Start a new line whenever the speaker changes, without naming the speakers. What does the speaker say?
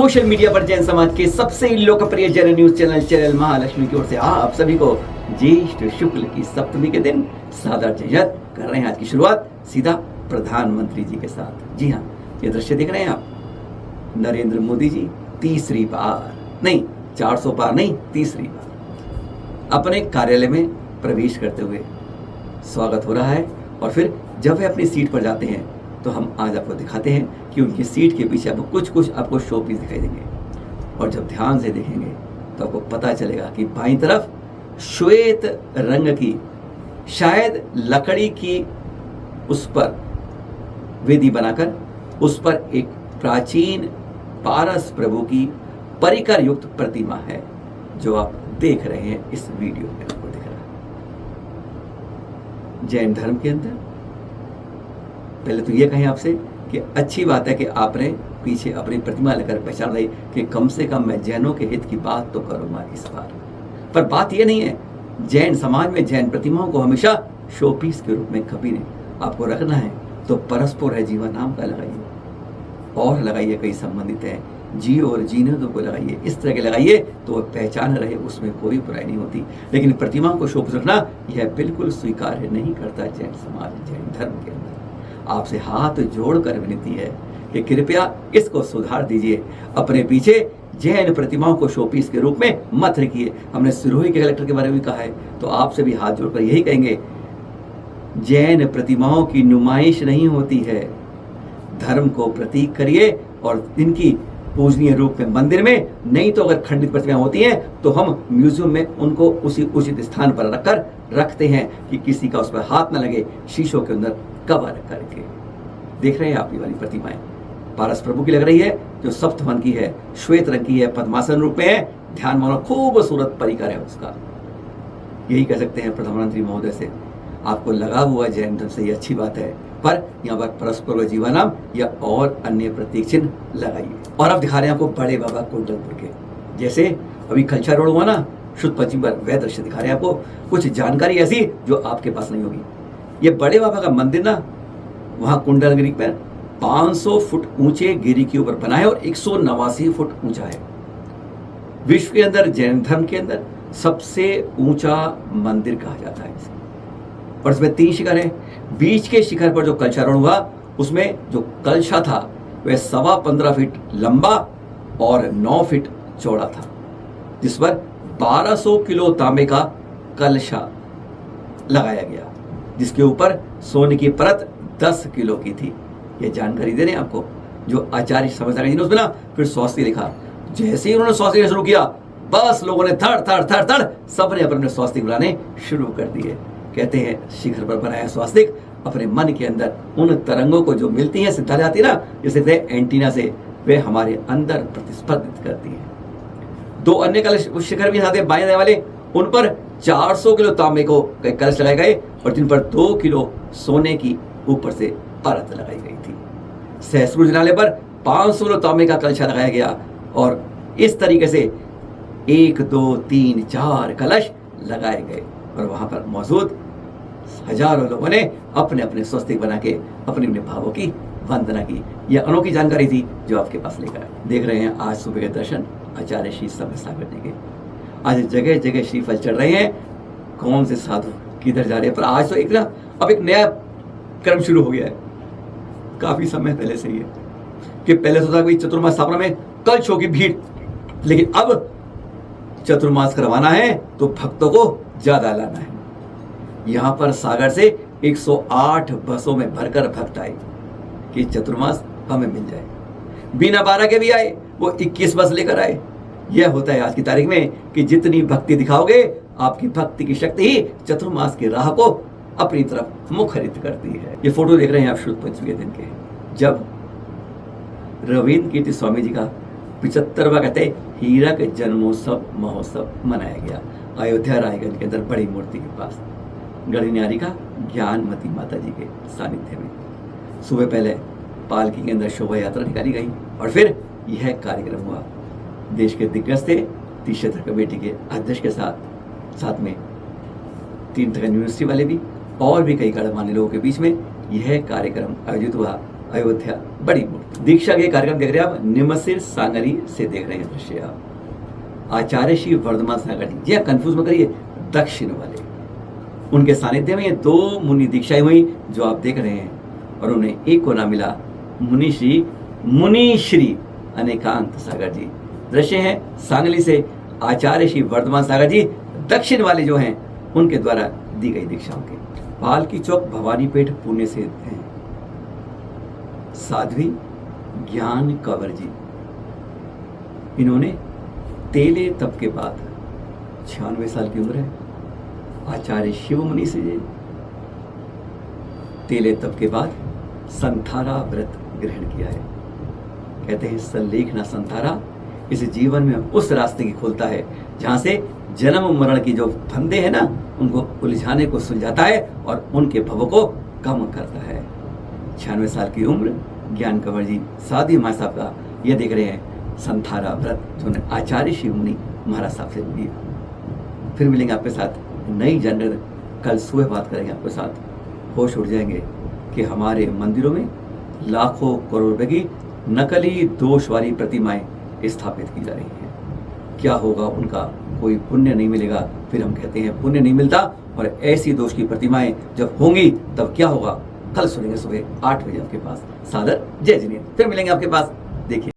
Social media पर जैन समाज के सबसे लोकप्रिय जैन न्यूज चैनल महालक्ष्मी की ओर से आप सभी को ज्येष्ठ शुक्ल की सप्तमी के दिन सादर जयत कर रहे हैं। आज की शुरुआत सीधा प्रधानमंत्री जी के साथ। जी हाँ, ये दृश्य देख रहे हैं आप, नरेंद्र मोदी जी तीसरी बार नहीं, 400 बार नहीं, तीसरी बार अपने कार्यालय में प्रवेश करते हुए स्वागत हो रहा है। और फिर जब वे अपनी सीट पर जाते हैं तो हम आज आपको दिखाते हैं कि उनकी सीट के पीछे आपको कुछ आपको शो पीस दिखाई देंगे। और जब ध्यान से देखेंगे तो आपको पता चलेगा कि बाईं तरफ श्वेत रंग की, शायद लकड़ी की, उस पर वेदी बनाकर उस पर एक प्राचीन पारस प्रभु की परिकर युक्त प्रतिमा है, जो आप देख रहे हैं इस वीडियो में। आपको दिख रहा है जैन धर्म के अंदर पहले तो ये कहें आपसे कि अच्छी बात है कि आपने पीछे अपनी प्रतिमा लेकर पहचान रही कि कम से कम मैं जैनों के हित की बात तो करूंगा इस बार। पर बात ये नहीं है, जैन समाज में जैन प्रतिमाओं को हमेशा शोपीस के रूप में कभी नहीं, आपको रखना है तो परस्पर है जीवा नाम का लगाइए, और लगाइए कई संबंधित है, जी और जीने दो को लगाइए, इस तरह के लगाइए तो वह पहचान रहे, उसमें कोई बुराई नहीं होती। लेकिन प्रतिमाओं को शोपीस रखना यह बिल्कुल स्वीकार्य नहीं करता जैन समाज, जैन धर्म के अंदर। आपसे हाथ जोड़कर विनती है कि कृपया इसको सुधार दीजिए। अपने पीछे जैन प्रतिमाओं को शोपीस के रूप में मत रखिए। हमने सिरोही के कलेक्टर के बारे में कहा है, तो आपसे भी हाथ जोड़कर यही कहेंगे, जैन प्रतिमाओं की नुमाइश नहीं होती है, धर्म को प्रतीक करिए और इनकी पूजनीय रूप में मंदिर में, नहीं तो अगर खंडित प्रतिमाएं होती हैं तो हम म्यूजियम में उनको उसी उचित स्थान पर रखकर रखते हैं कि किसी का उस पर हाथ न लगे, शीशों के अंदर कवर करके। देख रहे हैं आप ये वाली प्रतिमाएं पारस प्रभु की लग रही है, जो सप्तवन की है, श्वेत रंग की है, पद्मासन रूप में है, ध्यान मानो खूबसूरत परिकर है उसका। यही कह सकते हैं प्रधानमंत्री महोदय से, आपको लगा हुआ जैन धर्म से ये अच्छी बात है, पर यहाँ पर परस्पर जीवनम या और अन्य प्रतीक चिन्ह लगाइए। और अब दिखा रहे हैं आपको बड़े बाबा कुंडलपुर के, जैसे अभी कल्चर रोड हुआ ना शुद्ध पश्चिम पर, वह दृश्य दिखा रहे हैं आपको। कुछ जानकारी ऐसी जो आपके पास नहीं होगी। ये बड़े बाबा का मंदिर ना वहाँ कुंडलगिरी पर 500 फुट ऊंचे गिरी के ऊपर बना है और 189 फुट ऊंचा है। विश्व के अंदर जैन धर्म के अंदर सबसे ऊंचा मंदिर कहा जाता है इसे। और इसमें 3 शिखर हैं। बीच के शिखर पर जो कलशारोहण हुआ, उसमें जो कलशा था वह 15.25 फीट लंबा और 9 फीट चौड़ा था, जिस पर 1200 किलो तांबे का कलशा लगाया गया, जिसके ऊपर सोने की परत 10 किलो की थी। ये जानकारी दे रहे हैं आपको, जो आचार्य समझदार जी ने उसमें ना फिर स्वास्थ्य लिखा। जैसे ही उन्होंने स्वास्थ्य शुरू किया, बस लोगों ने थड़ थड़ थड़ थड़ सबने अपने स्वास्थ्य बुलाने शुरू कर दिए। कहते हैं शिखर पर बनाया स्वास्तिक अपने मन के अंदर उन तरंगों को जो मिलती हैं, सिद्धा जाती ना, जैसे एंटीना से, वे हमारे अंदर प्रतिस्पर्धित करती हैं। 2 अन्य कलश शिखर भी साथ बाएं वाले, उन पर 400 किलो तांबे को कलश लगाए गए और जिन पर 2 किलो सोने की ऊपर से परत लगाई गई थी। सहस्त्र जिनालय पर 500 किलो तांबे का कलशा लगाया गया और इस तरीके से 1 2 3 4 कलश लगाए गए और वहां पर मौजूद हजारों लोगों ने अपने अपने स्वस्तिक बना के अपने अपने भावों की वंदना की। यह अनोखी जानकारी थी जो आपके पास लेकर आए। देख रहे हैं आज सुबह के दर्शन आचार्य श्री समय सागर जी के। आज जगह जगह श्रीफल चढ़ रहे हैं, कौन से साधु किधर जा रहे हैं। पर आज तो अब एक नया क्रम शुरू हो गया है, काफी समय पहले से ही है, कि पहले तो था कि चतुर्मास स्थापना में कलशों की भीड़, लेकिन अब चतुर्मास करवाना है तो भक्तों को ज्यादा लाना है। यहां पर सागर से 108 बसों में भरकर भक्त आए कि चतुर्मास हमें मिल जाए। बिना 12 के भी आए, वो 21 बस लेकर आए। यह होता है आज की तारीख में कि जितनी भक्ति दिखाओगे, आपकी भक्ति की शक्ति ही चतुर्मास की राह को अपनी तरफ मुखरित करती है। ये फोटो देख रहे हैं आप शुद्ध पंचमी के दिन के, जब रविंद्र कीर्ति स्वामी जी का 75वां कहते हीरक जन्मोत्सव महोत्सव मनाया गया अयोध्या रायगंज के अंदर बड़ी मूर्ति के पास, गढ़िन्यारी का ज्ञानमती माता जी के सानिध्य में। सुबह पहले पालकी के अंदर शोभा यात्रा निकाली गई और फिर यह कार्यक्रम हुआ। देश के दिग्गज थे, तीर्थक्षेत्र कमेटी के अध्यक्ष के साथ में तीर्थगंज यूनिवर्सिटी वाले भी और भी कई गणमान्य लोगों के बीच में यह कार्यक्रम आयोजित हुआ अयोध्या बड़ी मूर्ति। दीक्षा के कार्यक्रम देख रहे हैं आप, निमसिर सांगरी से देख रहे हैं दृश्य आप। आचार्य श्री वर्धमान सागर जी, जी कंफ्यूज मत करिए, दक्षिण वाले, उनके सानिध्य में ये 2 मुनि दीक्षाएं हुई जो आप देख रहे हैं, और उन्हें एक को नाम मिला मुनि श्री अनेकांत सागर जी। दृश्य है सांगली से आचार्य श्री वर्धमान सागर जी, दक्षिण वाले जो हैं उनके द्वारा दी गई दीक्षाओं के। पालकी चौक भवानीपेट पुणे से हैं साध्वी ज्ञान कंवर जी। इन्होंने तेले तप के बाद 96 साल की उम्र है, आचार्य शिव मुनि से जी तेले तप के बाद संथारा व्रत ग्रहण किया है। कहते हैं सल्लेखना संथारा इस जीवन में उस रास्ते की खोलता है जहां से जन्म मरण की जो फंदे हैं ना, उनको उलझाने को सुलझाता है और उनके भव को कम करता है। 96 साल की उम्र ज्ञान कंवर जी साधी माँ साहब का ये देख रहे हैं संथारा व्रत, जो आचार्य शिव मुनि महाराज साहब से लिया। फिर मिलेंगे आपके साथ नई जानकारी, कल सुबह बात करेंगे आपके साथ। होश उड़ जाएंगे कि हमारे मंदिरों में लाखों करोड़ रुपए की नकली दोष वाली प्रतिमाएं स्थापित की जा रही हैं। क्या होगा उनका, कोई पुण्य नहीं मिलेगा। फिर हम कहते हैं पुण्य नहीं मिलता, और ऐसी दोष की प्रतिमाएं जब होंगी तब क्या होगा, कल सुनेंगे सुबह 8 बजे आपके पास। सादर जय जिनेन्द्र। फिर मिलेंगे आपके पास, देखिए।